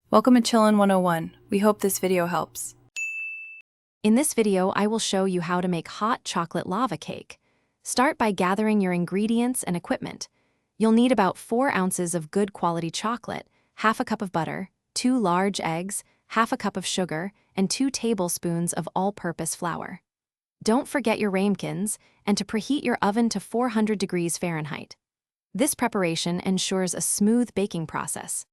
Welcome to Chillin' 101. We hope this video helps. In this video, I will show you how to make hot chocolate lava cake. Start by gathering your ingredients and equipment. You'll need about 4 ounces of good quality chocolate, half a cup of butter, 2 large eggs, half a cup of sugar, and 2 tablespoons of all-purpose flour. Don't forget your ramekins and to preheat your oven to 400 degrees Fahrenheit. This preparation ensures a smooth baking process.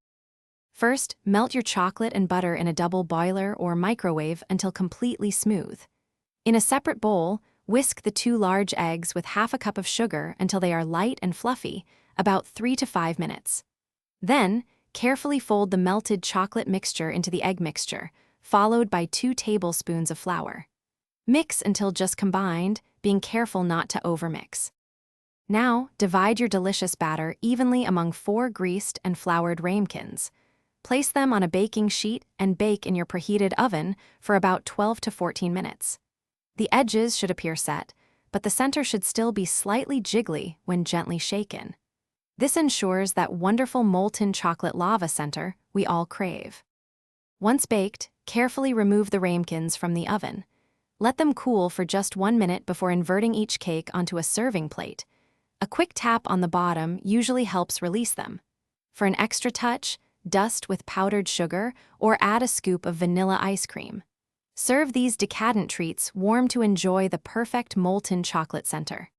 First, melt your chocolate and butter in a double boiler or microwave until completely smooth. In a separate bowl, whisk the 2 large eggs with half a cup of sugar until they are light and fluffy, about 3 to 5 minutes. Then, carefully fold the melted chocolate mixture into the egg mixture, followed by 2 tablespoons of flour. Mix until just combined, being careful not to overmix. Now, divide your delicious batter evenly among 4 greased and floured ramekins. Place them on a baking sheet and bake in your preheated oven for about 12 to 14 minutes. The edges should appear set, but the center should still be slightly jiggly when gently shaken. This ensures that wonderful molten chocolate lava center we all crave. Once baked, carefully remove the ramekins from the oven. Let them cool for just 1 minute before inverting each cake onto a serving plate. A quick tap on the bottom usually helps release them. For an extra touch, dust with powdered sugar or add a scoop of vanilla ice cream. Serve these decadent treats warm to enjoy the perfect molten chocolate center.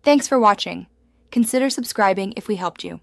Thanks for watching. Consider subscribing if we helped you.